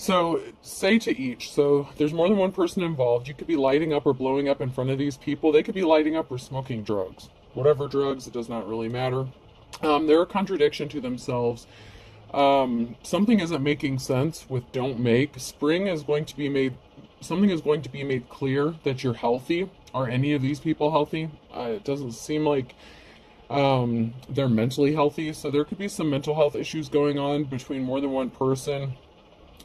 So, say to each. So, there's more than one person involved. You could be lighting up or blowing up in front of these people. They could be lighting up or smoking drugs. Whatever drugs, it does not really matter. They're a contradiction to themselves. Something isn't making sense with don't make. Spring is going to be made, something is going to be made clear that you're healthy. Are any of these people healthy? It doesn't seem like they're mentally healthy. So, there could be some mental health issues going on between more than one person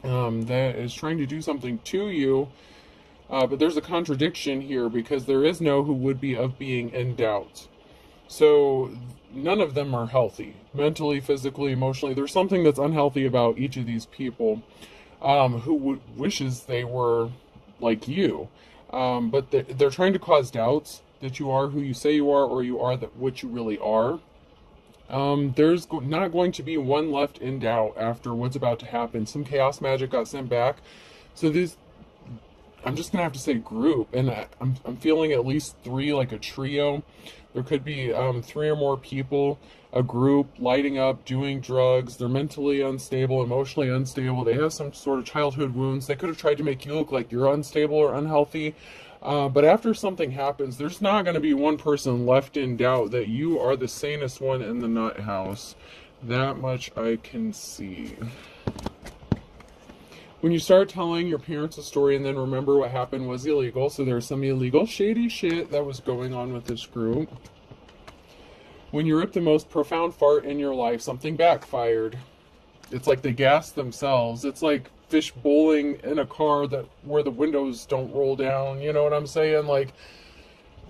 that is trying to do something to you, but there's a contradiction here because there is no who would be of being in doubt. So none of them are healthy, mentally, physically, emotionally. There's something that's unhealthy about each of these people who wishes they were like you, but they're trying to cause doubts that you are who you say you are, or you are that what you really are. There's not going to be one left in doubt after what's about to happen. Some chaos magic got sent back. So this, I'm just going to have to say group, and I'm feeling at least three, like a trio. There could be three or more people, a group, lighting up, doing drugs. They're mentally unstable, emotionally unstable. They have some sort of childhood wounds. They could have tried to make you look like you're unstable or unhealthy. But after something happens, there's not going to be one person left in doubt that you are the sanest one in the nut house. That much I can see. When you start telling your parents a story and then remember what happened was illegal, so there's some illegal, shady shit that was going on with this group. When you rip the most profound fart in your life, something backfired. It's like they gassed themselves. It's like fish bowling in a car that where the windows don't roll down. You know what I'm saying? Like,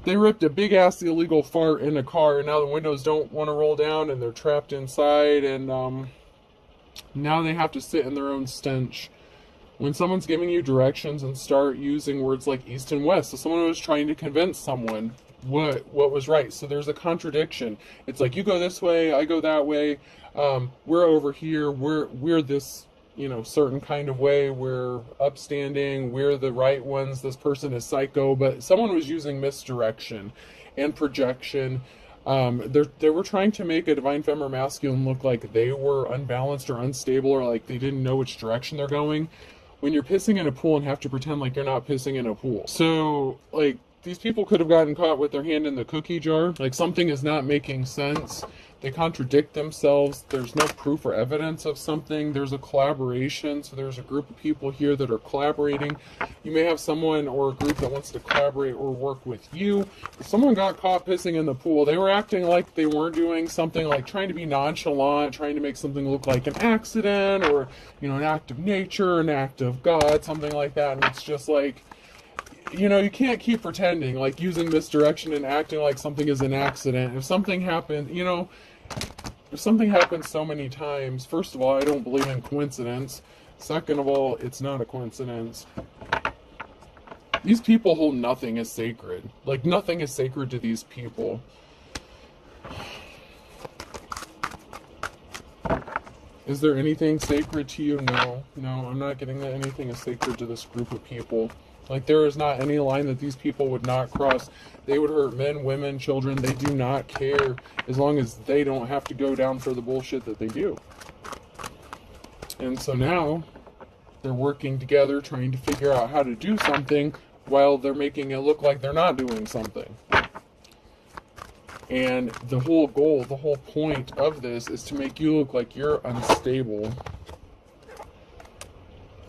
they ripped a big ass illegal fart in a car, and now the windows don't want to roll down, and they're trapped inside, and now they have to sit in their own stench. When someone's giving you directions and start using words like east and west, so someone was trying to convince someone what was right. So there's a contradiction. It's like, you go this way, I go that way. We're over here. We're this, certain kind of way. We're upstanding. We're the right ones. This person is psycho. But someone was using misdirection and projection. They were trying to make a divine femme or masculine look like they were unbalanced or unstable, or like they didn't know which direction they're going. When you're pissing in a pool and have to pretend like you're not pissing in a pool. So, like, these people could have gotten caught with their hand in the cookie jar. Like, something is not making sense. They contradict themselves. There's no proof or evidence of something. There's a collaboration. So there's a group of people here that are collaborating. You may have someone or a group that wants to collaborate or work with you. If someone got caught pissing in the pool, they were acting like they weren't doing something, like trying to be nonchalant, trying to make something look like an accident, or, an act of nature, an act of God, something like that. And it's just like, you can't keep pretending, like using misdirection and acting like something is an accident. If something happened, if something happens so many times, first of all, I don't believe in coincidence. Second of all, it's not a coincidence. These people hold nothing as sacred. Like, nothing is sacred to these people. Is there anything sacred to you? No, I'm not getting that anything is sacred to this group of people. Like, there is not any line that these people would not cross. They would hurt men, women, children. They do not care, as long as they don't have to go down for the bullshit that they do. And so now they're working together, trying to figure out how to do something while they're making it look like they're not doing something. And the whole goal, the whole point of this is to make you look like you're unstable,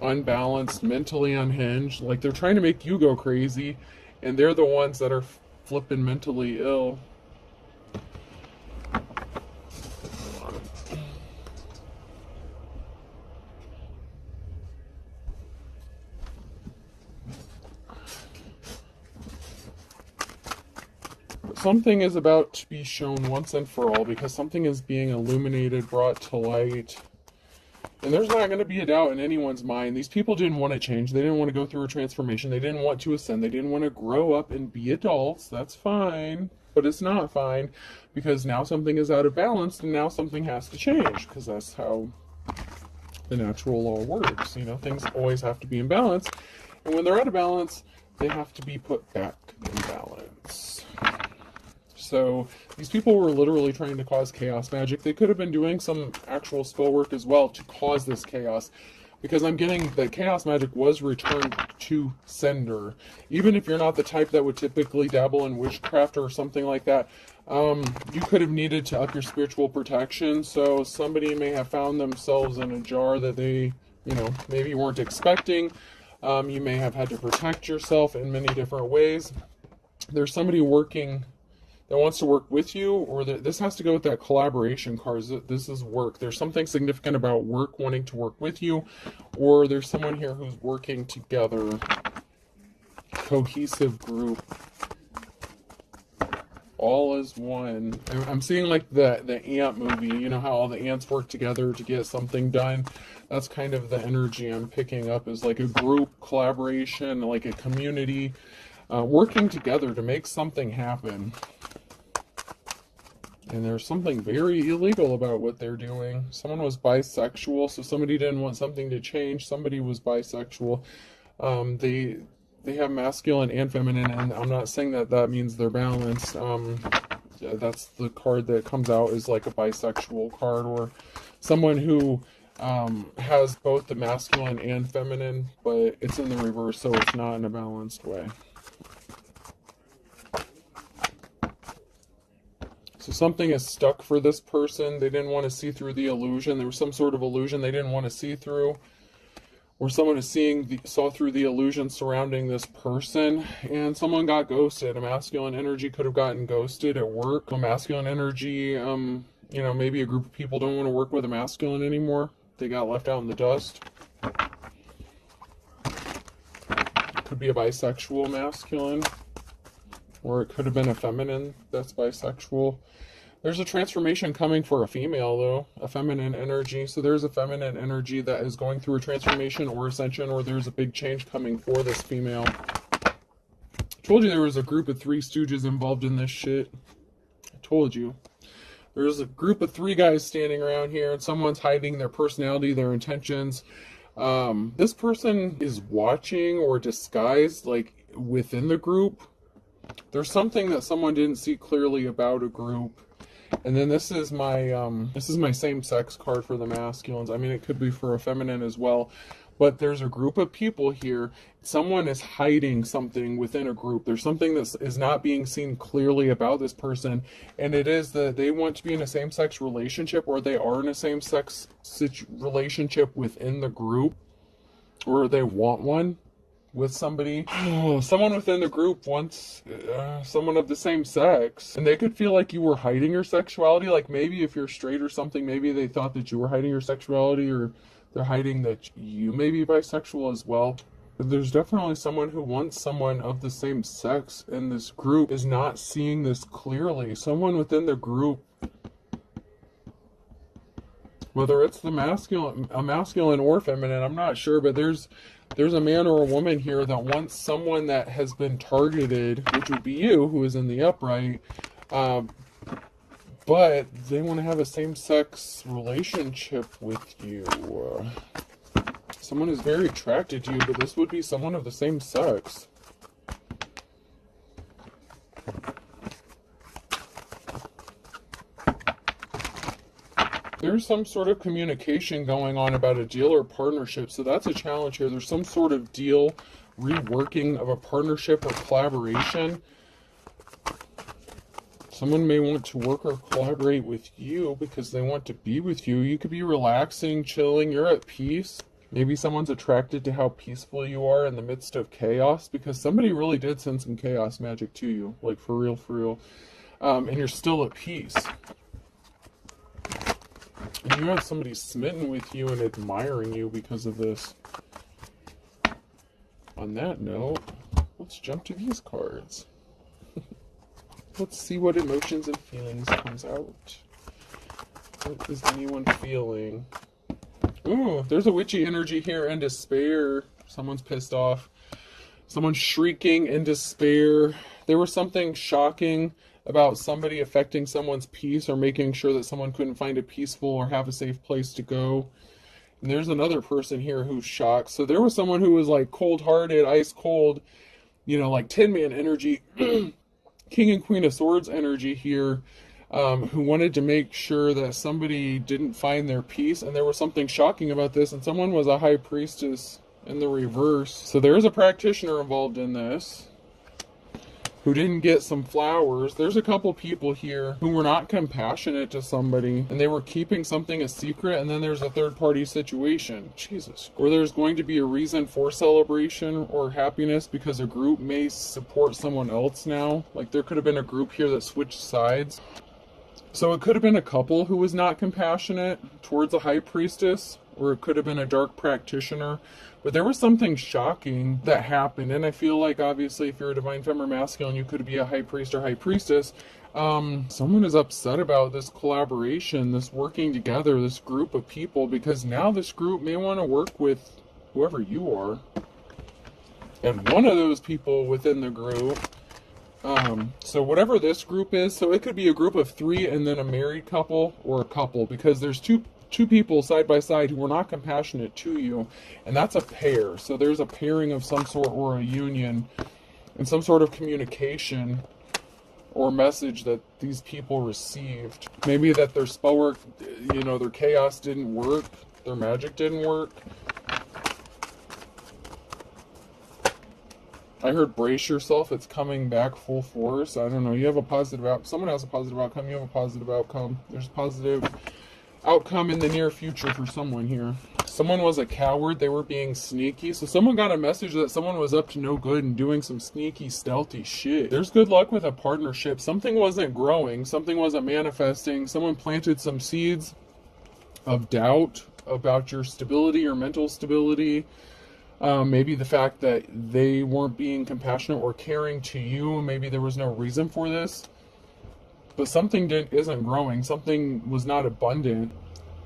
unbalanced, mentally unhinged. Like, they're trying to make you go crazy, and they're the ones that are flipping mentally ill. Something is about to be shown once and for all, because something is being illuminated, brought to light. And there's not going to be a doubt in anyone's mind. These people didn't want to change. They didn't want to go through a transformation. They didn't want to ascend. They didn't want to grow up and be adults. That's fine. But it's not fine, because now something is out of balance, and now something has to change, because that's how the natural law works. Things always have to be in balance. And when they're out of balance, they have to be put back in balance. So these people were literally trying to cause chaos magic. They could have been doing some actual spell work as well to cause this chaos. Because I'm getting that chaos magic was returned to sender. Even if you're not the type that would typically dabble in witchcraft or something like that, you could have needed to up your spiritual protection. So somebody may have found themselves in a jar that they, maybe weren't expecting. You may have had to protect yourself in many different ways. There's somebody working that wants to work with you, or this has to go with that collaboration cards. This is work. There's something significant about work, wanting to work with you, or there's someone here who's working together. Cohesive group. All is one. I'm seeing like the ant movie, you know how all the ants work together to get something done. That's kind of the energy I'm picking up, is like a group collaboration, like a community, working together to make something happen. And there's something very illegal about what they're doing. Someone was bisexual, so somebody didn't want something to change. Somebody was bisexual. They have masculine and feminine, and I'm not saying that means they're balanced. That's the card that comes out, is like a bisexual card, or someone who has both the masculine and feminine, but it's in the reverse, so it's not in a balanced way. So something is stuck for this person. They didn't want to see through the illusion. There was some sort of illusion they didn't want to see through. Or someone is saw through the illusion surrounding this person. And someone got ghosted. A masculine energy could have gotten ghosted at work. A masculine energy, maybe a group of people don't want to work with a masculine anymore. They got left out in the dust. It could be a bisexual masculine. Or it could have been a feminine that's bisexual. There's a transformation coming for a female, though. A feminine energy. So there's a feminine energy that is going through a transformation or ascension, or there's a big change coming for this female. I told you there was a group of 3 stooges involved in this shit. I told you. There's a group of 3 guys standing around here, and someone's hiding their personality, their intentions. This person is watching or disguised, like, within the group. There's something that someone didn't see clearly about a group. And then this is my same-sex card for the masculines. I mean, it could be for a feminine as well. But there's a group of people here. Someone is hiding something within a group. There's something that is not being seen clearly about this person. And it is that they want to be in a same-sex relationship, or they are in a same-sex relationship within the group, or they want one with somebody. Someone within the group wants someone of the same sex, and they could feel like you were hiding your sexuality. Like maybe if you're straight or something, maybe they thought that you were hiding your sexuality, or they're hiding that you may be bisexual as well. But there's definitely someone who wants someone of the same sex, and this group is not seeing this clearly. Someone within the group, whether it's a masculine or feminine, I'm not sure, but there's a man or a woman here that wants someone that has been targeted, which would be you, who is in the upright, but they want to have a same-sex relationship with you. Someone is very attracted to you, but this would be someone of the same sex. There's some sort of communication going on about a deal or partnership, so that's a challenge here. There's some sort of deal, reworking of a partnership or collaboration. Someone may want to work or collaborate with you because they want to be with you. You could be relaxing, chilling, you're at peace. Maybe someone's attracted to how peaceful you are in the midst of chaos, because somebody really did send some chaos magic to you, like for real, for real. And you're still at peace. And you have somebody smitten with you and admiring you because of this. On that note, let's jump to these cards. Let's see what emotions and feelings comes out. What is anyone feeling? Ooh, there's a witchy energy here and despair. Someone's pissed off. Someone's shrieking in despair. There was something shocking about somebody affecting someone's peace, or making sure that someone couldn't find a peaceful or have a safe place to go. And there's another person here who's shocked. So there was someone who was like cold-hearted, ice cold, like Tin Man energy, King and Queen of Swords energy here. who wanted to make sure that somebody didn't find their peace. And there was something shocking about this, and someone was a high priestess in the reverse. So there's a practitioner involved in this who didn't get some flowers. There's a couple people here who were not compassionate to somebody, and they were keeping something a secret. And then there's a third party situation, Jesus, or there's going to be a reason for celebration or happiness because a group may support someone else now. Like there could have been a group here that switched sides. So it could have been a couple who was not compassionate towards a high priestess, or it could have been a dark practitioner. But there was something shocking that happened. And I feel like, obviously, if you're a divine feminine masculine, you could be a high priest or high priestess. Someone is upset about this collaboration, this working together, this group of people, because now this group may want to work with whoever you are. And one of those people within the group, so whatever this group is, so it could be a group of 3 and then a married couple, or a couple, because there's two people side by side who were not compassionate to you, and that's a pair. So there's a pairing of some sort, or a union, and some sort of communication or message that these people received. Maybe that their spell work, their chaos didn't work, their magic didn't work. I heard brace yourself, it's coming back full force. I don't know, you have a positive outcome. Someone has a positive outcome, you have a positive outcome. There's a positive outcome in the near future for someone here. Someone was a coward, they were being sneaky. So someone got a message that someone was up to no good and doing some sneaky, stealthy shit. There's good luck with a partnership. Something wasn't growing, something wasn't manifesting. Someone planted some seeds of doubt about your stability, your mental stability. Maybe the fact that they weren't being compassionate or caring to you. Maybe there was no reason for this. But something isn't growing. Something was not abundant.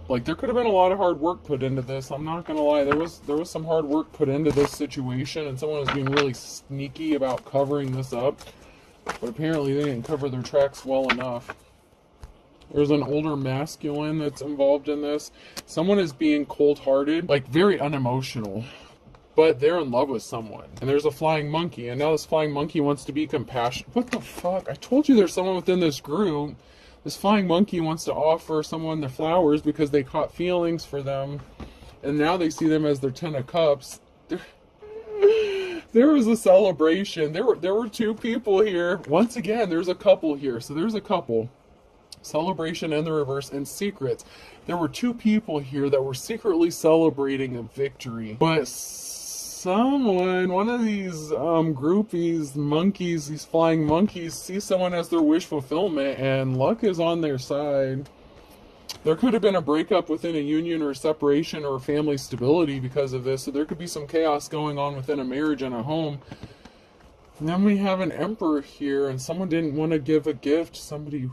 Like, there could have been a lot of hard work put into this. I'm not going to lie. There was some hard work put into this situation, and someone was being really sneaky about covering this up. But apparently they didn't cover their tracks well enough. There's an older masculine that's involved in this. Someone is being cold-hearted, like very unemotional. But they're in love with someone. And there's a flying monkey. And now this flying monkey wants to be compassionate. What the fuck? I told you there's someone within this group. This flying monkey wants to offer someone the flowers because they caught feelings for them. And now they see them as their 10 of cups. There was a celebration. There were 2 people here. Once again, there's a couple here. So there's a couple. Celebration in the reverse, and secrets. There were 2 people here that were secretly celebrating a victory. But one of these groupies, monkeys, these flying monkeys, sees someone as their wish fulfillment, and luck is on their side. There could have been a breakup within a union, or a separation, or family stability because of this. So there could be some chaos going on within a marriage and a home. And then we have an emperor here, and someone didn't want to give a gift. Somebody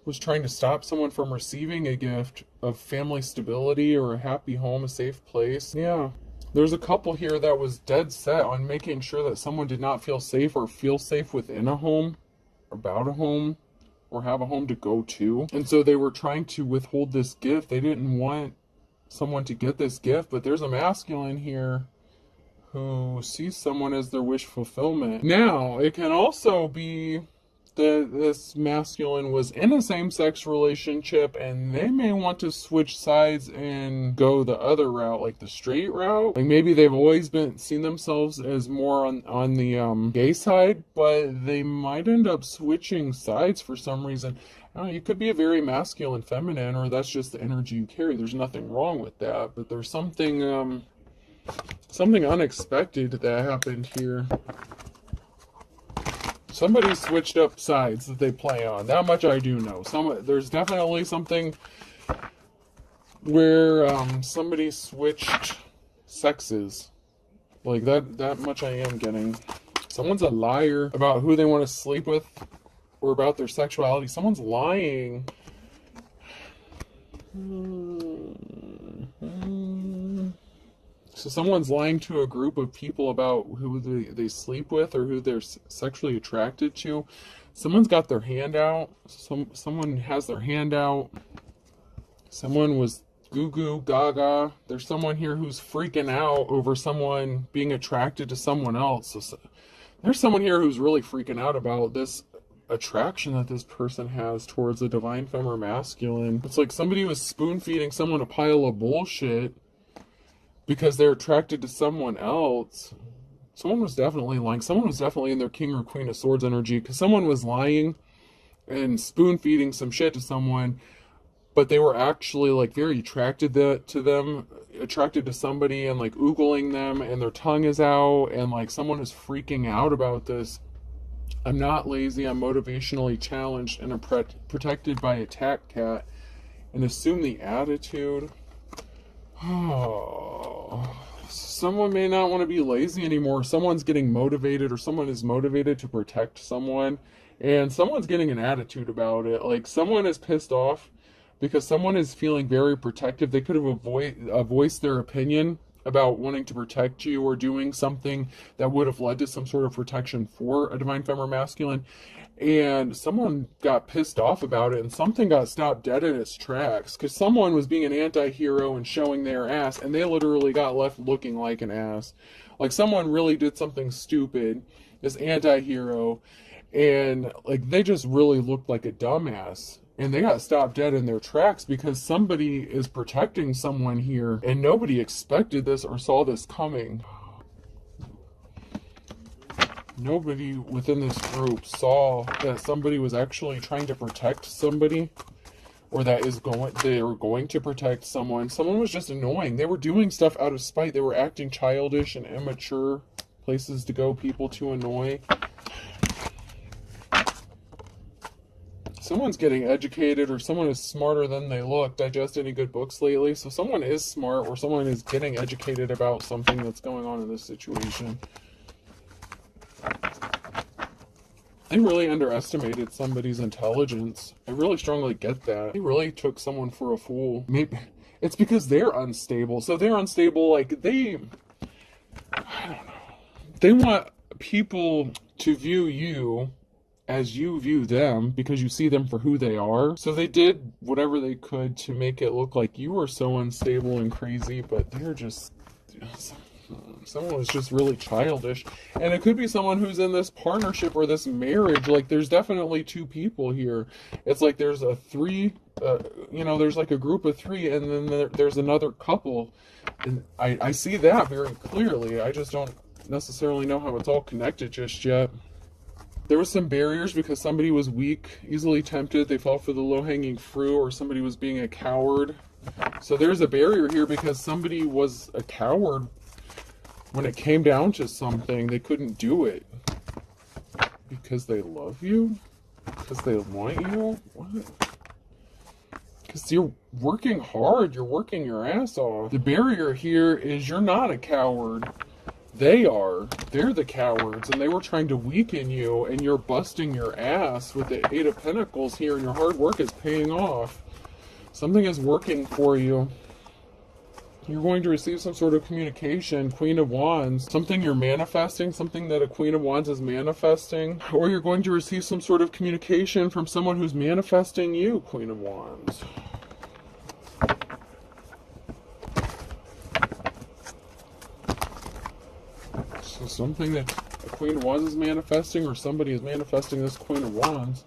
was trying to stop someone from receiving a gift of family stability or a happy home, a safe place. Yeah. There's a couple here that was dead set on making sure that someone did not feel safe or feel safe within a home, about a home, or have a home to go to. And so they were trying to withhold this gift. They didn't want someone to get this gift, but there's a masculine here who sees someone as their wish fulfillment. Now, it can also be that this masculine was in a same-sex relationship, and they may want to switch sides and go the other route, like the straight route. Like, maybe they've always seen themselves as more on the gay side, but they might end up switching sides for some reason. I don't know, you could be a very masculine feminine, or that's just the energy you carry. There's nothing wrong with that, but there's something unexpected that happened here. Somebody switched up sides that they play on. That much I do know. There's definitely something where somebody switched sexes. Like, that much I am getting. Someone's a liar about who they want to sleep with, or about their sexuality. Someone's lying. So someone's lying to a group of people about who they sleep with, or who they're sexually attracted to. Someone's got their hand out. Someone has their hand out. Someone was goo goo gaga. There's someone here who's freaking out over someone being attracted to someone else. So there's someone here who's really freaking out about this attraction that this person has towards a divine femme or masculine. It's like somebody was spoon feeding someone a pile of bullshit because they're attracted to someone else. Someone was definitely lying. Someone was definitely in their King or Queen of Swords energy, because someone was lying and spoon feeding some shit to someone, but they were actually like very attracted to them, attracted to somebody, and like oogling them, and their tongue is out, and like someone is freaking out about this. I'm not lazy, I'm motivationally challenged, and I'm protected by a tack cat. And assume the attitude. Oh, someone may not want to be lazy anymore. Someone's getting motivated, or someone is motivated to protect someone, and someone's getting an attitude about it. Like someone is pissed off because someone is feeling very protective. They could have voiced their opinion about wanting to protect you, or doing something that would have led to some sort of protection for a divine femme or masculine, and someone got pissed off about it, and something got stopped dead in its tracks because someone was being an anti-hero and showing their ass, and they literally got left looking like an ass. Like someone really did something stupid, this anti-hero, and like they just really looked like a dumbass. And they got stopped dead in their tracks because somebody is protecting someone here, and nobody expected this or saw this coming. Nobody within this group saw that somebody was actually trying to protect somebody, or that they were going to protect someone. Someone was just annoying. They were doing stuff out of spite. They were acting childish and immature. Places to go, people to annoy. Someone's getting educated, or someone is smarter than they look. Digest any good books lately? So someone is smart, or someone is getting educated about something that's going on in this situation. They really underestimated somebody's intelligence. I really strongly get that. They really took someone for a fool. Maybe it's because they're unstable. So they're unstable, like I don't know. They want people to view you as you view them, because you see them for who they are. So they did whatever they could to make it look like you were so unstable and crazy, but they're just... Someone was just really childish. And it could be someone who's in this partnership or this marriage. Like, there's definitely two people here. It's like there's a three, there's like a group of three, and then there's another couple. And I see that very clearly. I just don't necessarily know how it's all connected just yet. There was some barriers because somebody was weak, easily tempted. They fell for the low-hanging fruit, or somebody was being a coward. So there's a barrier here because somebody was a coward. When it came down to something, they couldn't do it. Because they love you? Because they want you? What? Because you're working hard. You're working your ass off. The barrier here is you're not a coward. They are. They're the cowards, and they were trying to weaken you, and you're busting your ass with the Eight of Pentacles here, and your hard work is paying off. Something is working for you. You're going to receive some sort of communication, Queen of Wands, something you're manifesting, something that a Queen of Wands is manifesting, or you're going to receive some sort of communication from someone who's manifesting you, Queen of Wands. So something that a Queen of Wands is manifesting, or somebody is manifesting this Queen of Wands.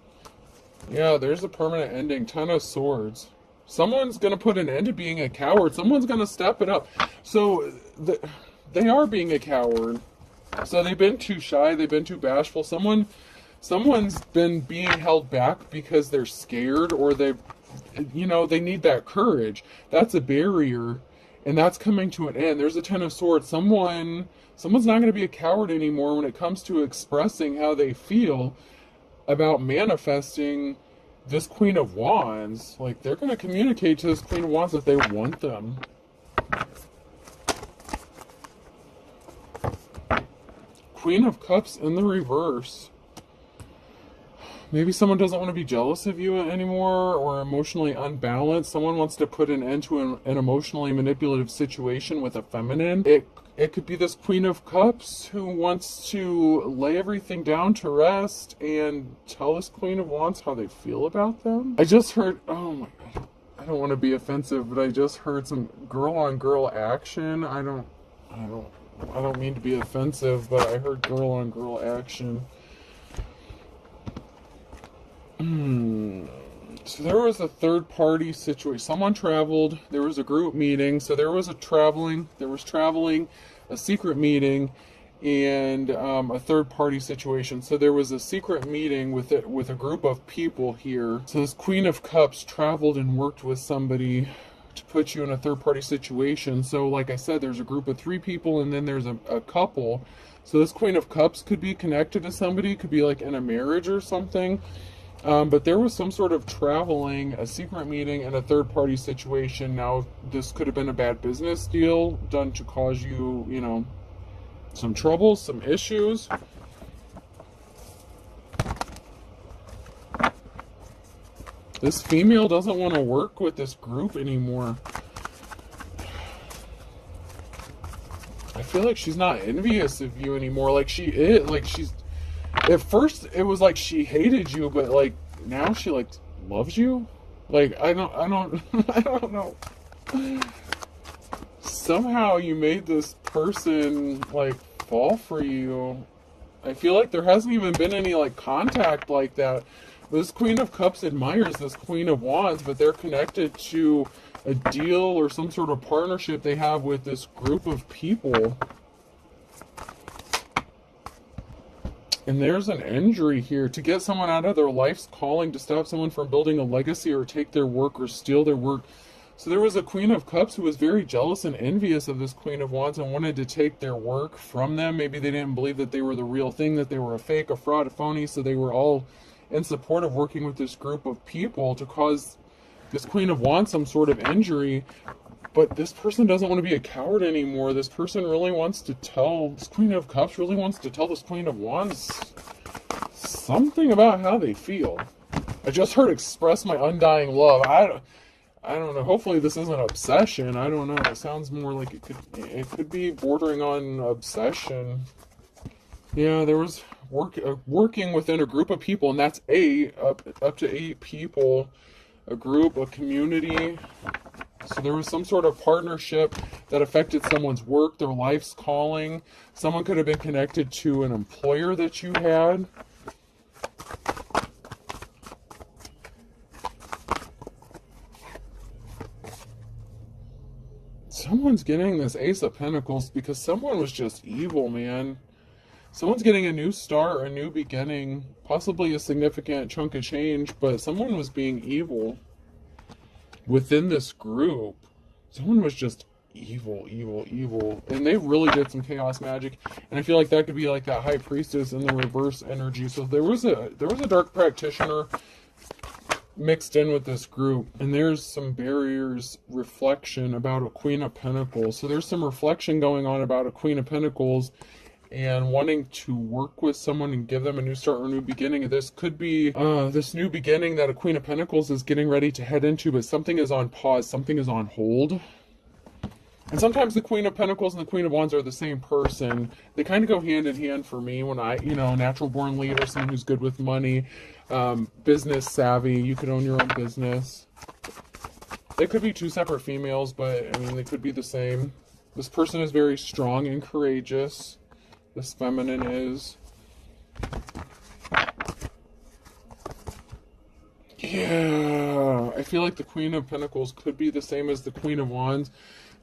Yeah, there's a permanent ending, Ten of Swords. Someone's going to put an end to being a coward. Someone's going to step it up. So they are being a coward. So they've been too shy. They've been too bashful. Someone's been being held back because they're scared, or they need that courage. That's a barrier, and that's coming to an end. There's a Ten of Swords. Someone's not going to be a coward anymore when it comes to expressing how they feel about manifesting this Queen of Wands. Like, they're going to communicate to this Queen of Wands that they want them. Queen of Cups in the reverse. Maybe someone doesn't want to be jealous of you anymore, or emotionally unbalanced. Someone wants to put an end to an emotionally manipulative situation with a feminine. It could be this Queen of Cups who wants to lay everything down to rest and tell this Queen of Wands how they feel about them. I just heard, oh my God, I don't want to be offensive, but I just heard some girl-on-girl action. I don't mean to be offensive, but I heard girl-on-girl action. So there was a third party situation. Someone traveled. There was a group meeting. So there was traveling, a secret meeting, and a third party situation. So there was a secret meeting with a group of people here. So this Queen of Cups traveled and worked with somebody to put you in a third party situation. So like I said, there's a group of 3 people, and then there's a couple. So this Queen of Cups could be connected to somebody, could be like in a marriage or something. But there was some sort of traveling, a secret meeting, and a third-party situation. Now, this could have been a bad business deal done to cause you, some trouble, some issues. This female doesn't want to work with this group anymore. I feel like she's not envious of you anymore. Like she is, like she's... At first, it was like she hated you, but like now she like loves you. Like I don't I don't know. Somehow you made this person like fall for you. I feel like there hasn't even been any like contact like that. This Queen of Cups admires this Queen of Wands, but they're connected to a deal or some sort of partnership they have with this group of people. And there's an injury here. To get someone out of their life's calling, to stop someone from building a legacy or take their work or steal their work. So there was a Queen of Cups who was very jealous and envious of this Queen of Wands and wanted to take their work from them. Maybe they didn't believe that they were the real thing, that they were a fake, a fraud, a phony. So they were all in support of working with this group of people to cause this Queen of Wands some sort of injury. But this person doesn't want to be a coward anymore. This person really wants to tell, this Queen of Cups really wants to tell this Queen of Wands something about how they feel. I just heard express my undying love. I don't know. Hopefully this isn't obsession. I don't know. It sounds more like it could be bordering on obsession. Yeah, there was working within a group of people, and that's up to 8 people. A group, a community. So there was some sort of partnership that affected someone's work, their life's calling. Someone could have been connected to an employer that you had. Someone's getting this Ace of Pentacles because someone was just evil, man. Someone's getting a new start, a new beginning, possibly a significant chunk of change, but someone was being evil. Within this group, someone was just evil. And they really did some chaos magic. And I feel like that could be like that High Priestess in the reverse energy. So there was a dark practitioner mixed in with this group. And there's some barriers, reflection about a Queen of Pentacles. So there's some reflection going on about a Queen of Pentacles and wanting to work with someone and give them a new start or a new beginning. This could be this new beginning that a Queen of Pentacles is getting ready to head into, but something is on pause, something is on hold. And sometimes the Queen of Pentacles and the Queen of Wands are the same person. They kind of go hand in hand for me when I, natural born leader, someone who's good with money, business savvy, you could own your own business. They could be 2 separate females, but I mean, they could be the same. This person is very strong and courageous. This feminine is. Yeah, I feel like the Queen of Pentacles could be the same as the Queen of Wands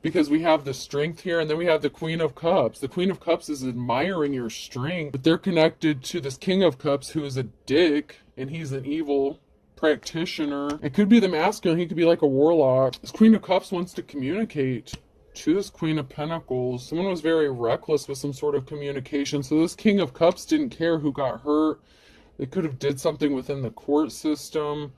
because we have the strength here and then we have the Queen of Cups. The Queen of Cups is admiring your strength, but they're connected to this King of Cups who is a dick and he's an evil practitioner. It could be the masculine, he could be like a warlock. This Queen of Cups wants to communicate to this Queen of Pentacles. Someone was very reckless with some sort of communication. So this King of Cups didn't care who got hurt. They could have did something within the court system.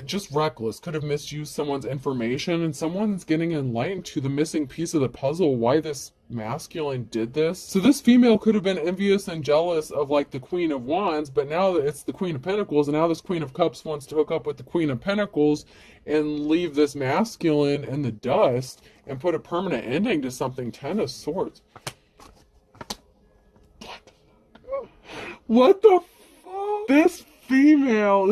Just reckless. Could have misused someone's information. And someone's getting enlightened to the missing piece of the puzzle. Why this masculine did this. So this female could have been envious and jealous of like the Queen of Wands. But now it's the Queen of Pentacles. And now this Queen of Cups wants to hook up with the Queen of Pentacles and leave this masculine in the dust and put a permanent ending to something. 10 of Swords. What the fuck? This female,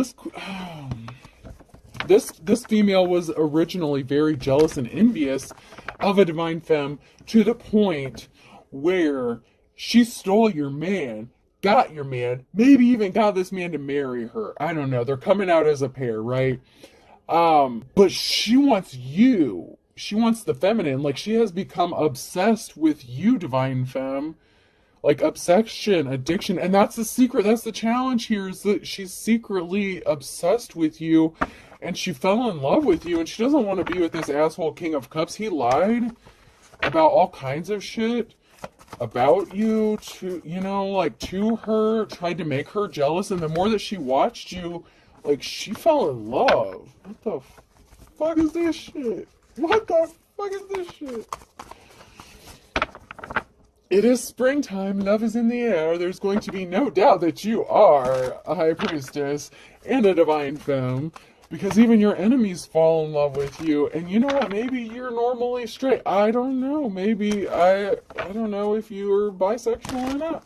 this female was originally very jealous and envious of a divine femme to the point where she stole your man, got your man, maybe even got this man to marry her. I don't know. They're coming out as a pair, right? But she wants you. She wants the feminine. Like, she has become obsessed with you, divine femme. Like, obsession, addiction. And that's the secret. That's the challenge here, is that she's secretly obsessed with you. And she fell in love with you. And she doesn't want to be with this asshole King of Cups. He lied about all kinds of shit about you to, like, to her, tried to make her jealous. And the more that she watched you, like, she fell in love. What the fuck is this shit? What the fuck is this shit? It is springtime. Love is in the air. There's going to be no doubt that you are a high priestess and a divine femme. Because even your enemies fall in love with you. And you know what? Maybe you're normally straight. I don't know. Maybe I don't know if you're bisexual or not.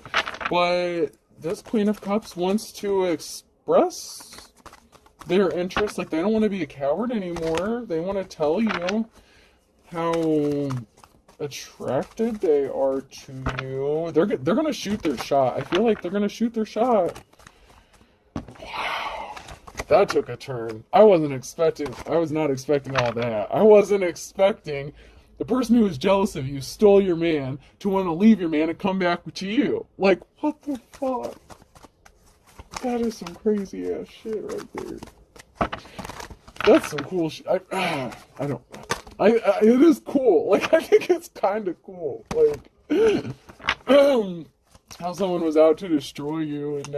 But this Queen of Cups wants to express their interest. Like, they don't want to be a coward anymore. They want to tell you how attracted they are to you. They're going to shoot their shot. I feel like they're going to shoot their shot. Wow. That took a turn. I was not expecting all that. I wasn't expecting the person who was jealous of you, stole your man, to want to leave your man and come back to you. Like, what the fuck? That is some crazy ass shit right there. That's some cool shit. It is cool. Like, I think it's kind of cool. Like, how someone was out to destroy you, and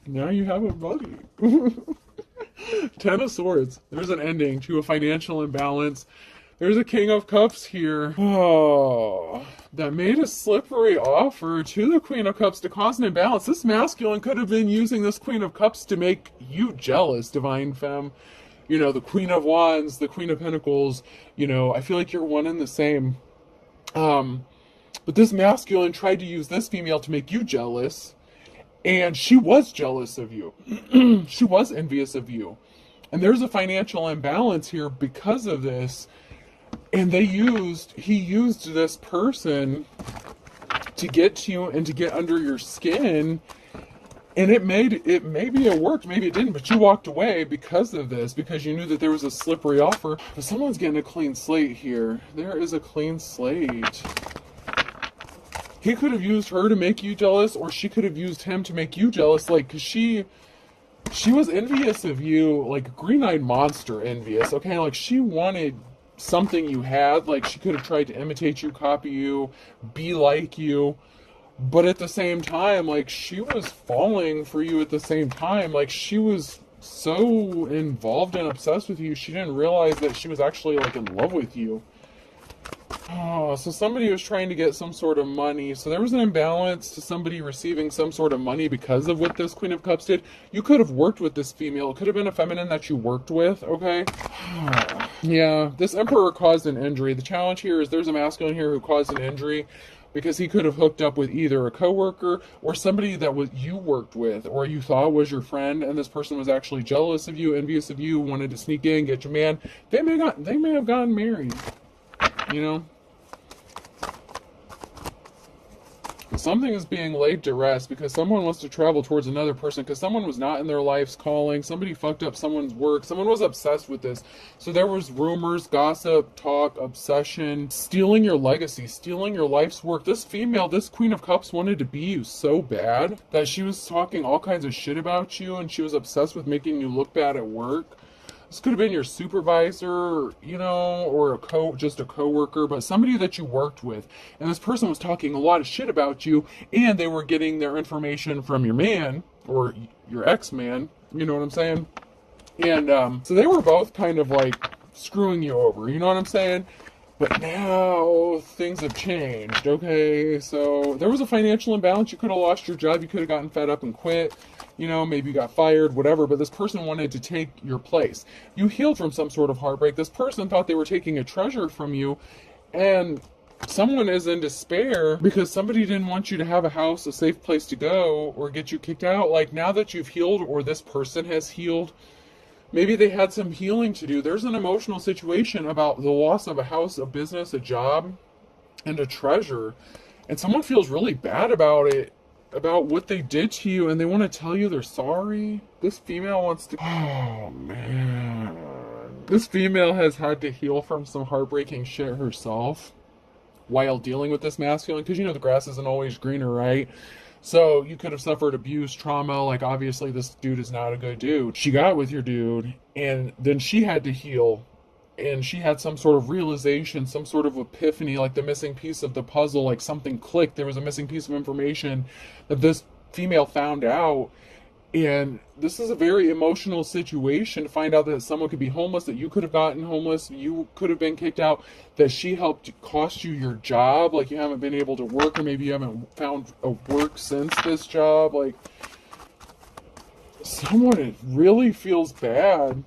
now you have a buddy. Ten of Swords. There's an ending to a financial imbalance. There's a King of Cups here. Oh, that made a slippery offer to the Queen of Cups to cause an imbalance. This masculine could have been using this Queen of Cups to make you jealous, divine femme. The Queen of Wands, the Queen of Pentacles. I feel like you're one and the same. But this masculine tried to use this female to make you jealous. And she was jealous of you. She was envious of you. And there's a financial imbalance here because of this. And he used this person to get to you and to get under your skin. And maybe it worked, maybe it didn't, but you walked away because of this, because you knew that there was a slippery offer. But someone's getting a clean slate here. There is a clean slate. He could have used her to make you jealous, or she could have used him to make you jealous, like, because she was envious of you, like green-eyed monster envious, okay? Like, she wanted something you had. Like, she could have tried to imitate you, copy you, be like you. But at the same time, like, she was falling for you at the same time. Like, she was so involved and obsessed with you, she didn't realize that she was actually, like, in love with you. Oh, so somebody was trying to get some sort of money. So there was an imbalance to somebody receiving some sort of money because of what this Queen of Cups did. You could have worked with this female. It could have been a feminine that you worked with, okay? Yeah, this Emperor caused an injury. The challenge here is there's a masculine here who caused an injury because he could have hooked up with either a coworker or somebody that you worked with or you thought was your friend, and this person was actually jealous of you, envious of you, wanted to sneak in, get your man. They may have gotten married. Something is being laid to rest because someone wants to travel towards another person because someone was not in their life's calling. Somebody fucked up someone's work. Someone was obsessed with this. So there was rumors, gossip, talk, obsession, stealing your legacy, stealing your life's work. This female, this Queen of Cups wanted to be you so bad that she was talking all kinds of shit about you, and she was obsessed with making you look bad at work. This could have been your supervisor, or just a coworker, but somebody that you worked with. And this person was talking a lot of shit about you, and they were getting their information from your man, or your ex-man, you know what I'm saying? And so they were both kind of like screwing you over, you know what I'm saying? But now things have changed, okay? So there was a financial imbalance. You could have lost your job. You could have gotten fed up and quit. Maybe you got fired, whatever. But this person wanted to take your place. You healed from some sort of heartbreak. This person thought they were taking a treasure from you. And someone is in despair because somebody didn't want you to have a house, a safe place to go, or get you kicked out. Like, now that you've healed, or this person has healed, maybe they had some healing to do. There's an emotional situation about the loss of a house, a business, a job, and a treasure. And someone feels really bad about it. about what they did to you, and they want to tell you they're sorry. This female wants to... Oh, man. This female has had to heal from some heartbreaking shit herself while dealing with this masculine, because you know the grass isn't always greener, right? So you could have suffered abuse, trauma. Like, obviously this dude is not a good dude. She got with your dude, and then she had to heal, and she had some sort of realization, some sort of epiphany, like the missing piece of the puzzle, like something clicked. There was a missing piece of information that this female found out. And this is a very emotional situation to find out that someone could be homeless, that you could have gotten homeless, you could have been kicked out, that she helped cost you your job, like you haven't been able to work, or maybe you haven't found a work since this job. Like, someone really feels bad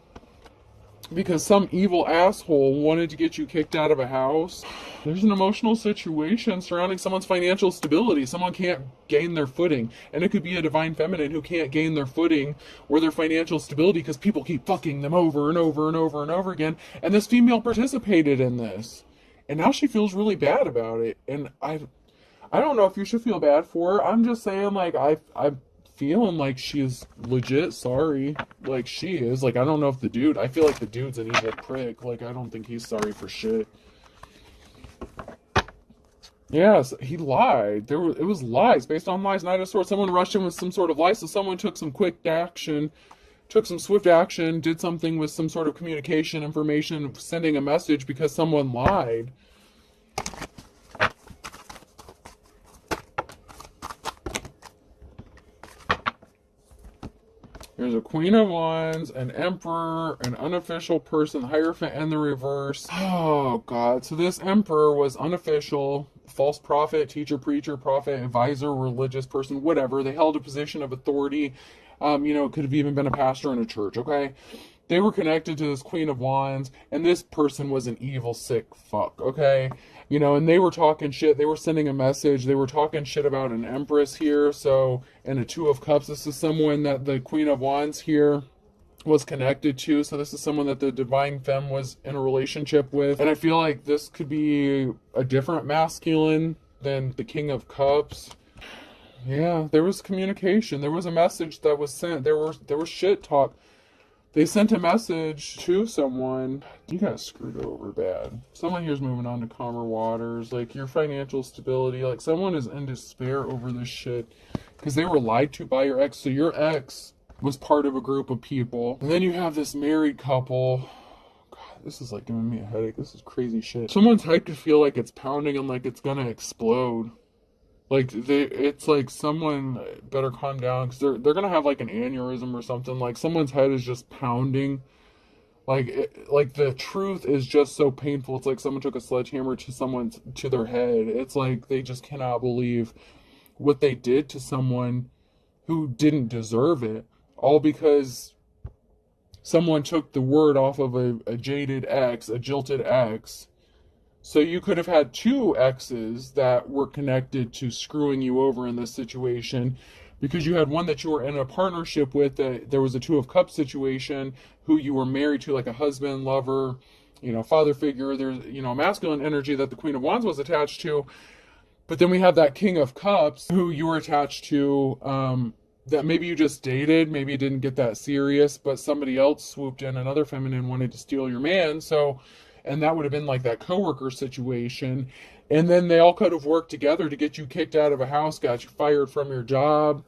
because some evil asshole wanted to get you kicked out of a house. There's an emotional situation surrounding someone's financial stability. Someone can't gain their footing. And it could be a divine feminine who can't gain their footing or their financial stability because people keep fucking them over and over and over and over again. And this female participated in this. And now she feels really bad about it. And I don't know if you should feel bad for her. I'm just saying, like, I'm feeling like she's legit sorry. Like, she is. Like, I don't know if the dude... I feel like the dude's an evil prick. Like, I don't think he's sorry for shit. Yes, he lied. It was lies, based on lies. Knight of Swords. Someone rushed him with some sort of lie, so someone took some quick action, took some swift action, did something with some sort of communication, information, sending a message because someone lied. There's a Queen of Wands, an Emperor, an unofficial person, the Hierophant, and the reverse. Oh, God. So this Emperor was unofficial, false prophet, teacher, preacher, prophet, advisor, religious person, whatever. They held a position of authority. Could have even been a pastor in a church, okay? They were connected to this Queen of Wands, and this person was an evil, sick fuck, okay? And they were talking shit. They were sending a message. They were talking shit about an Empress here, and a Two of Cups. This is someone that the Queen of Wands here was connected to. So this is someone that the Divine Femme was in a relationship with. And I feel like this could be a different masculine than the King of Cups. Yeah, there was communication. There was a message that was sent. There was shit talk. They sent a message to someone. You got screwed over bad. Someone here's moving on to calmer waters. Like, your financial stability. Like, someone is in despair over this shit because they were lied to by your ex. So your ex was part of a group of people. And then you have this married couple. God, this is like giving me a headache. This is crazy shit. Someone's head could feel like it's pounding and like it's gonna explode. Like, it's like someone better calm down because they're going to have like an aneurysm or something. Like, someone's head is just pounding. Like the truth is just so painful. It's like someone took a sledgehammer to their head. It's like they just cannot believe what they did to someone who didn't deserve it. All because someone took the word off of a jaded ex, a jilted ex. So you could have had two exes that were connected to screwing you over in this situation, because you had one that you were in a partnership with, that there was a Two of Cups situation, who you were married to, like a husband, lover, father figure. There's, a masculine energy that the Queen of Wands was attached to. But then we have that King of Cups who you were attached to, that maybe you just dated, maybe it didn't get that serious, but somebody else swooped in, another feminine wanted to steal your man. And that would have been like that coworker situation. And then they all could have worked together to get you kicked out of a house, got you fired from your job.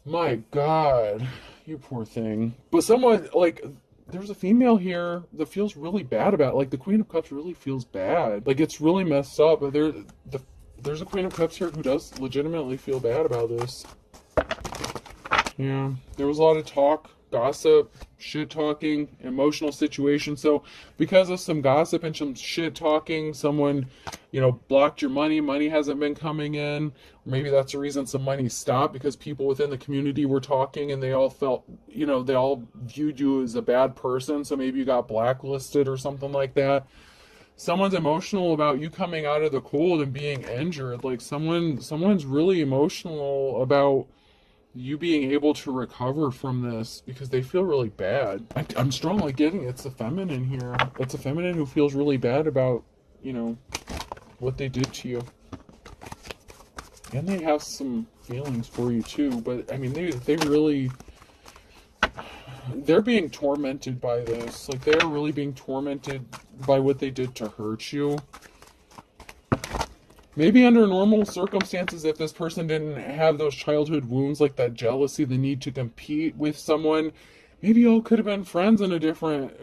My God, you poor thing. But someone, like, there's a female here that feels really bad about it. Like, the Queen of Cups really feels bad. Like, it's really messed up. But there's a Queen of Cups here who does legitimately feel bad about this. Yeah, there was a lot of talk, gossip, shit talking, emotional situation. So because of some gossip and some shit talking, someone, blocked your money hasn't been coming in. Maybe that's the reason some money stopped, because people within the community were talking and they all felt, they all viewed you as a bad person. So maybe you got blacklisted or something like that. Someone's emotional about you coming out of the cold and being injured. Like, someone's really emotional about you being able to recover from this because they feel really bad. I'm strongly getting it's a feminine here. It's a feminine who feels really bad about, what they did to you. And they have some feelings for you too, but I mean, they really, they're being tormented by this. Like, they're really being tormented by what they did to hurt you. Maybe under normal circumstances, if this person didn't have those childhood wounds, like that jealousy, the need to compete with someone, maybe y'all could have been friends in a different,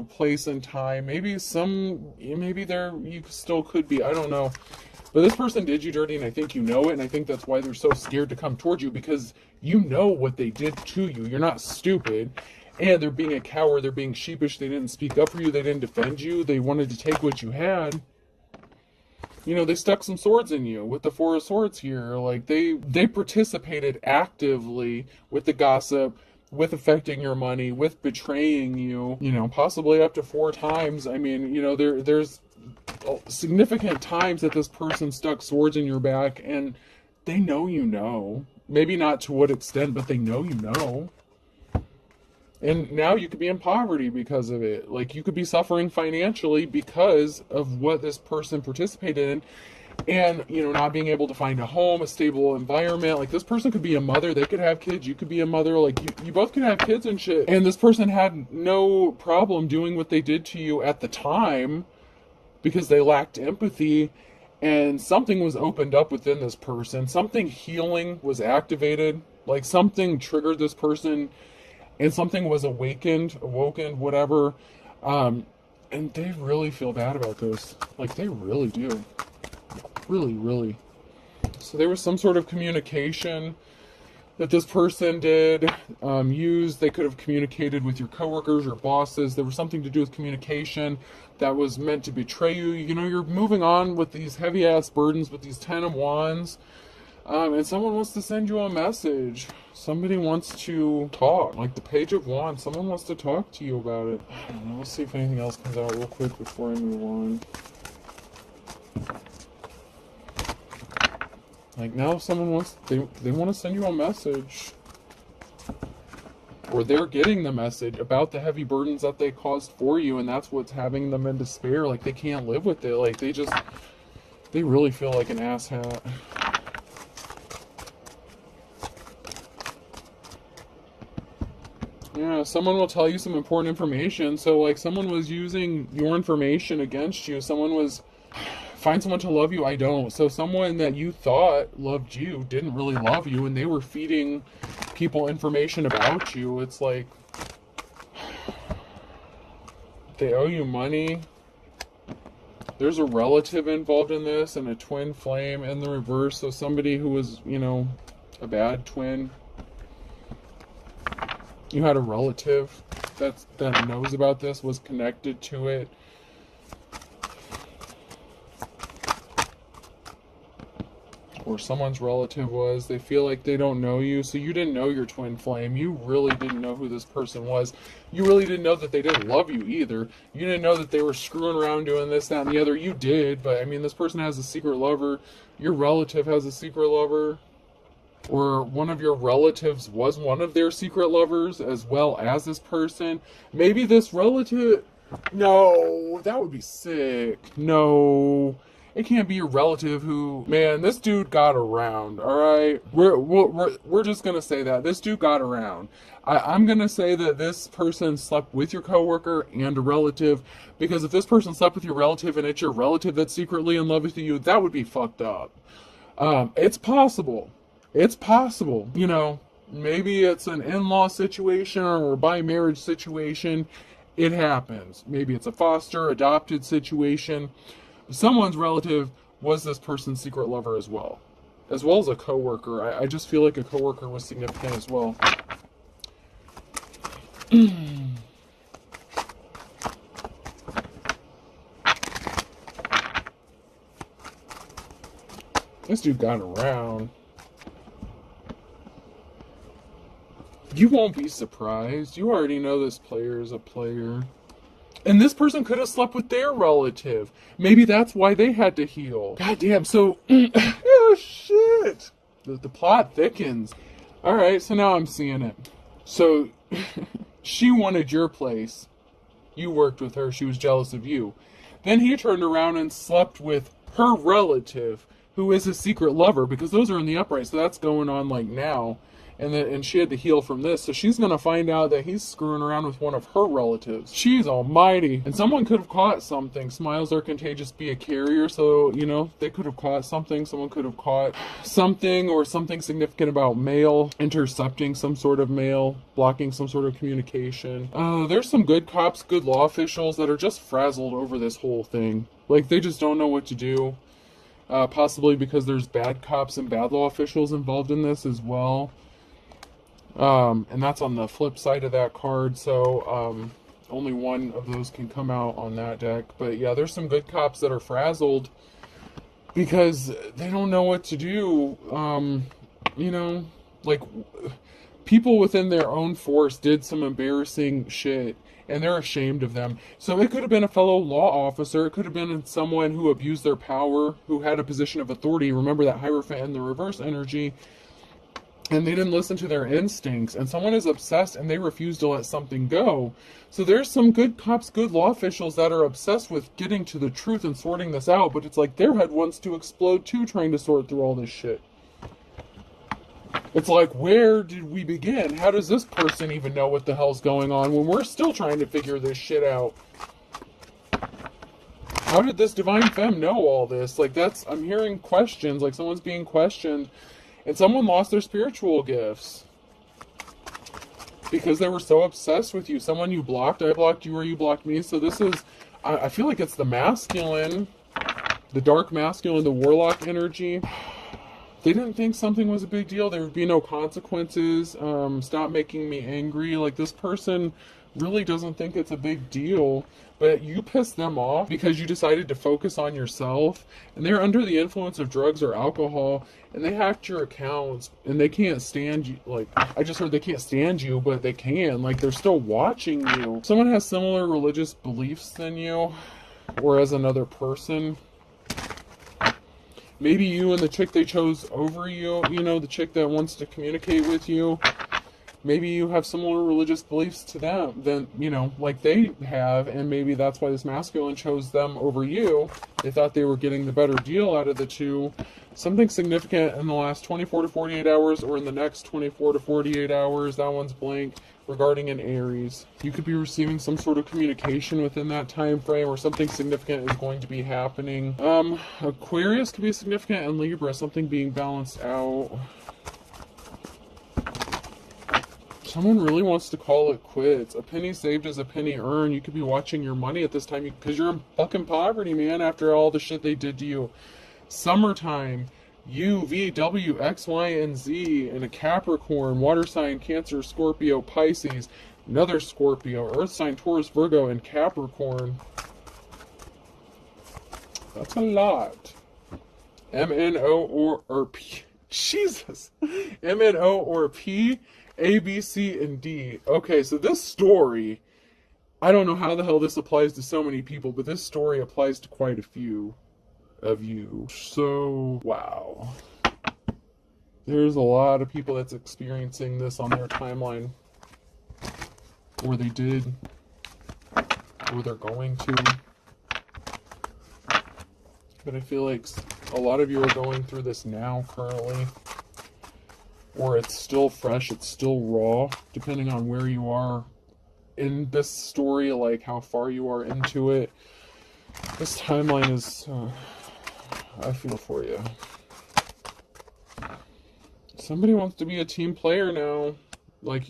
place and time. Maybe you still could be. I don't know. But this person did you dirty, and I think you know it, and I think that's why they're so scared to come towards you, because you know what they did to you. You're not stupid. And they're being a coward. They're being sheepish. They didn't speak up for you. They didn't defend you. They wanted to take what you had. They stuck some swords in you with the Four of Swords here. Like, they participated actively with the gossip, with affecting your money, with betraying you, possibly up to 4 times. I mean, there's significant times that this person stuck swords in your back, and they know you know. Maybe not to what extent, but they know you know. And now you could be in poverty because of it. Like, you could be suffering financially because of what this person participated in. And, not being able to find a home, a stable environment. Like, this person could be a mother. They could have kids. You could be a mother. Like, you both could have kids and shit. And this person had no problem doing what they did to you at the time because they lacked empathy. And something was opened up within this person. Something healing was activated. Like, something triggered this person. And something was awoken, whatever. And they really feel bad about this. Like, they really do. Really, really. So there was some sort of communication that this person did use. They could have communicated with your coworkers, your bosses. There was something to do with communication that was meant to betray you. You're moving on with these heavy-ass burdens, with these 10 of Wands. And someone wants to send you a message. Somebody wants to talk. Like the Page of Wands. Someone wants to talk to you about it. I don't know. Let's see if anything else comes out real quick before I move on. Like, now someone wants... They want to send you a message. Or they're getting the message about the heavy burdens that they caused for you. And that's what's having them in despair. Like, they can't live with it. Like, they really feel like an asshat. Yeah, someone will tell you some important information. So, like, someone was using your information against you. Someone was... Find someone to love you, I don't. So someone that you thought loved you didn't really love you, and they were feeding people information about you. It's like... They owe you money. There's a relative involved in this, and a twin flame in the reverse. So somebody who was, a bad twin. You had a relative that knows about this, was connected to it. Or someone's relative was. They feel like they don't know you. So you didn't know your twin flame. You really didn't know who this person was. You really didn't know that they didn't love you either. You didn't know that they were screwing around doing this, that, and the other. You did, but I mean, this person has a secret lover. Your relative has a secret lover. Or one of your relatives was one of their secret lovers, as well as this person. Maybe this relative... No, that would be sick. No, it can't be your relative who... Man, this dude got around, alright? We're just gonna say that. This dude got around. I'm gonna say that this person slept with your coworker and a relative, because if this person slept with your relative and it's your relative that's secretly in love with you, that would be fucked up. It's possible. It's possible, maybe it's an in-law situation or a by-marriage situation. It happens. Maybe it's a foster, adopted situation. Someone's relative was this person's secret lover as well as a coworker. I just feel like a coworker was significant as well. This dude got around. You won't be surprised. You already know this player is a player. And this person could have slept with their relative. Maybe that's why they had to heal. God damn, so... oh, shit! The plot thickens. Alright, so now I'm seeing it. So, she wanted your place. You worked with her. She was jealous of you. Then he turned around and slept with her relative who is his secret lover, because those are in the upright, so that's going on like now. And she had to heal from this, so she's gonna find out that he's screwing around with one of her relatives. She's almighty. And someone could have caught something. Smiles are contagious, be a carrier, so, you know, they could have caught something. Someone could have caught something, or something significant about mail, intercepting some sort of mail, blocking some sort of communication. There's some good cops, good law officials that are just frazzled over this whole thing. Like, they just don't know what to do. Possibly because there's bad cops and bad law officials involved in this as well. And that's on the flip side of that card, so only one of those can come out on that deck. But yeah, there's some good cops that are frazzled because they don't know what to do. You know, like, people within their own force did some embarrassing shit, and they're ashamed of them. So it could have been a fellow law officer, it could have been someone who abused their power, who had a position of authority. Remember that Hierophant and the reverse energy. And they didn't listen to their instincts, and someone is obsessed and they refuse to let something go. So there's some good cops, good law officials that are obsessed with getting to the truth and sorting this out, but it's like their head wants to explode too, trying to sort through all this shit. It's like, where did we begin? How does this person even know what the hell's going on when we're still trying to figure this shit out? How did this divine femme know all this? Like, I'm hearing questions, like someone's being questioned. And someone lost their spiritual gifts because they were so obsessed with you. Someone you blocked, I blocked you, or you blocked me. So this is, I feel like it's the masculine, the dark masculine, the warlock energy. They didn't think something was a big deal. There would be no consequences. Stop making me angry. Like, this person really doesn't think it's a big deal, but you pissed them off because you decided to focus on yourself, and they're under the influence of drugs or alcohol, and they hacked your accounts, and they can't stand you. Like, I just heard they can't stand you, but they can. Like, they're still watching you. Someone has similar religious beliefs than you, or as another person. Maybe you and the chick they chose over you, you know, the chick that wants to communicate with you, maybe you have similar religious beliefs to them, than, you know, like they have, and maybe that's why this masculine chose them over you. They thought they were getting the better deal out of the two. Something significant in the last 24 to 48 hours, or in the next 24 to 48 hours, that one's blank, regarding an Aries. You could be receiving some sort of communication within that time frame, or something significant is going to be happening. Aquarius could be significant, and Libra, something being balanced out. Someone really wants to call it quits. A penny saved is a penny earned. You could be watching your money at this time because you're in fucking poverty, man, after all the shit they did to you. Summertime, U, V, W, X, Y, and Z, and a Capricorn, water sign, Cancer, Scorpio, Pisces, another Scorpio, Earth sign, Taurus, Virgo, and Capricorn. That's a lot. MNO or P. Jesus. MNO or P. A, B, C, and D. Okay, so this story, I don't know how the hell this applies to so many people, but this story applies to quite a few of you. So, wow. There's a lot of people that's experiencing this on their timeline. Or they did. Or they're going to. But I feel like a lot of you are going through this now, currently. Or it's still fresh, it's still raw, depending on where you are in this story, like how far you are into it. This timeline is, I feel for you. Somebody wants to be a team player now. Like,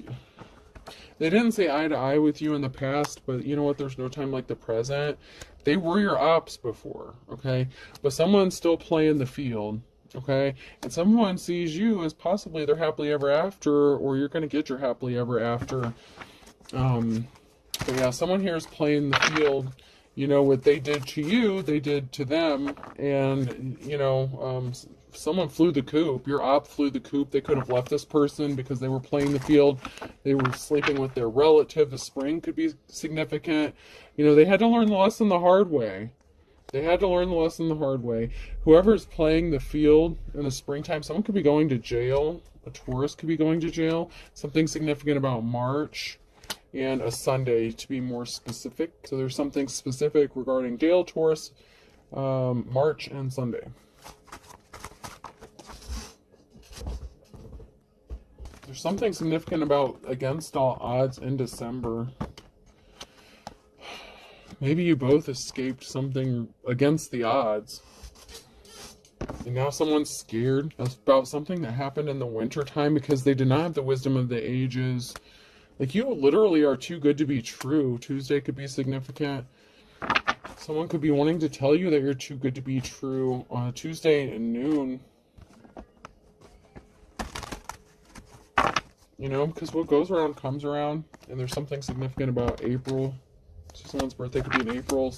they didn't say eye to eye with you in the past, but you know what, there's no time like the present. They were your ops before, okay? But someone's still playing the field. Okay, and someone sees you as possibly their happily ever after, or you're going to get your happily ever after. But yeah, someone here is playing the field. You know, what they did to you, they did to them. And, you know, someone flew the coop. Your op flew the coop. They could have left this person because they were playing the field. They were sleeping with their relative. The spring could be significant. You know, they had to learn the lesson the hard way. They had to learn the lesson the hard way. Whoever's playing the field in the springtime, someone could be going to jail. A Taurus could be going to jail. Something significant about March and a Sunday, to be more specific. So there's something specific regarding jail, Taurus, March, and Sunday. There's something significant about against all odds in December. Maybe you both escaped something against the odds. And now someone's scared about something that happened in the wintertime because they did not have the wisdom of the ages. Like, you literally are too good to be true. Tuesday could be significant. Someone could be wanting to tell you that you're too good to be true on a Tuesday at noon. You know, because what goes around comes around. And there's something significant about April. So someone's birthday could be in April.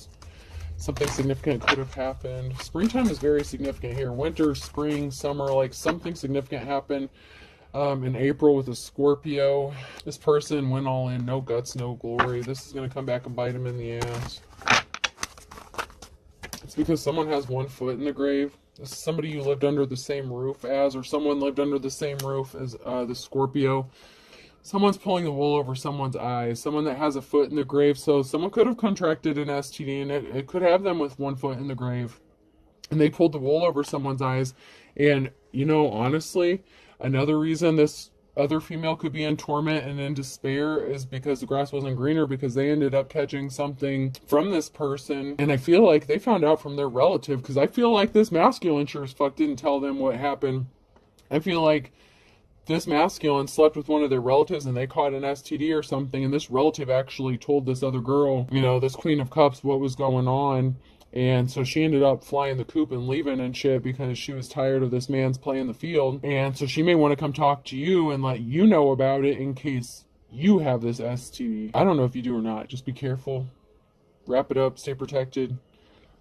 Something significant could have happened. Springtime is very significant here. Winter, spring, summer, like something significant happened in April with a Scorpio. This person went all in, no guts, no glory. This is going to come back and bite him in the ass. It's because someone has one foot in the grave. This is somebody you lived under the same roof as, or someone lived under the same roof as the Scorpio. Someone's pulling the wool over someone's eyes. Someone that has a foot in the grave. So someone could have contracted an STD, and it could have them with one foot in the grave. And they pulled the wool over someone's eyes. And, you know, honestly, another reason this other female could be in torment and in despair is because the grass wasn't greener, because they ended up catching something from this person. And I feel like they found out from their relative, because I feel like this masculine sure as fuck didn't tell them what happened. I feel like this masculine slept with one of their relatives and they caught an STD or something, and this relative actually told this other girl, you know, this Queen of Cups, what was going on. And so she ended up flying the coop and leaving and shit because she was tired of this man's playing the field. And so she may want to come talk to you and let you know about it in case you have this STD. I don't know if you do or not. Just be careful. Wrap it up. Stay protected.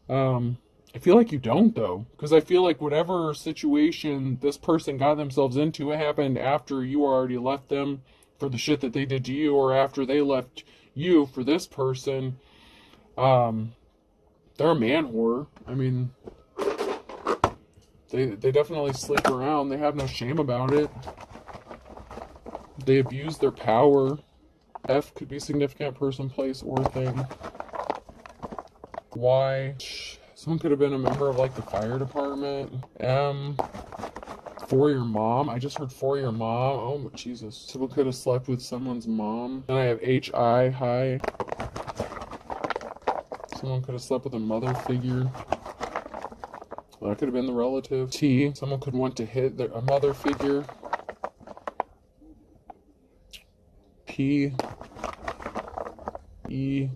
I feel like you don't, though, because I feel like whatever situation this person got themselves into, it happened after you already left them for the shit that they did to you, or after they left you for this person. They're a man whore. I mean, they definitely sleep around. They have no shame about it. They abuse their power. F could be significant person, place, or thing. Y, someone could have been a member of like the fire department. M, for your mom. I just heard for your mom. Oh, Jesus. Someone could have slept with someone's mom. And I have HI, hi. Someone could have slept with a mother figure. Well, that could have been the relative. T, someone could want to hit a mother figure. P, E,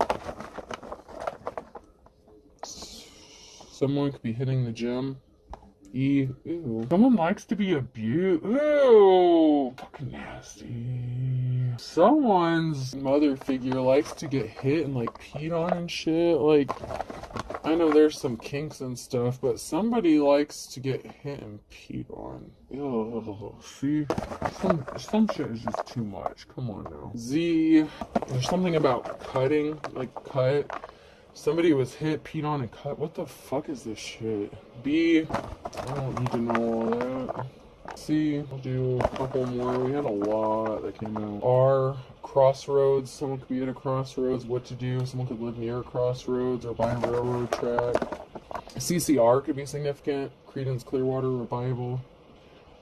someone could be hitting the gym. E, ew. Someone likes to be abused. Ew, fucking nasty. Someone's mother figure likes to get hit and like peed on and shit. Like, I know there's some kinks and stuff, but somebody likes to get hit and peed on. Ew. See, some shit is just too much. Come on now. Z, there's something about cutting, like cut. Somebody was hit, peed on, and cut. What the fuck is this shit? B, I don't need to know all that. C, I'll do a couple more. We had a lot that came out. R, crossroads. Someone could be at a crossroads. What to do? Someone could live near a crossroads or by a railroad track. CCR could be significant. Creedence Clearwater Revival.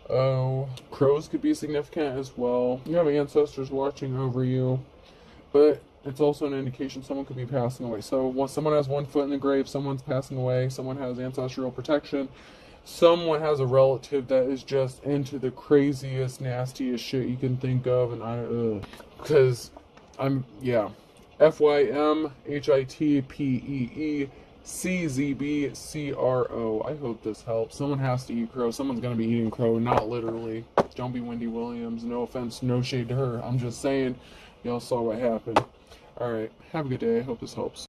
O, crows could be significant as well. You have ancestors watching over you, but it's also an indication someone could be passing away. So once someone has one foot in the grave, someone's passing away, someone has ancestral protection, someone has a relative that is just into the craziest, nastiest shit you can think of, and because FYMHITPEECZBCRO. I hope this helps. Someone has to eat crow. Someone's going to be eating crow, not literally. Don't be Wendy Williams. No offense, no shade to her. I'm just saying, y'all saw what happened. Alright, have a good day. I hope this helps.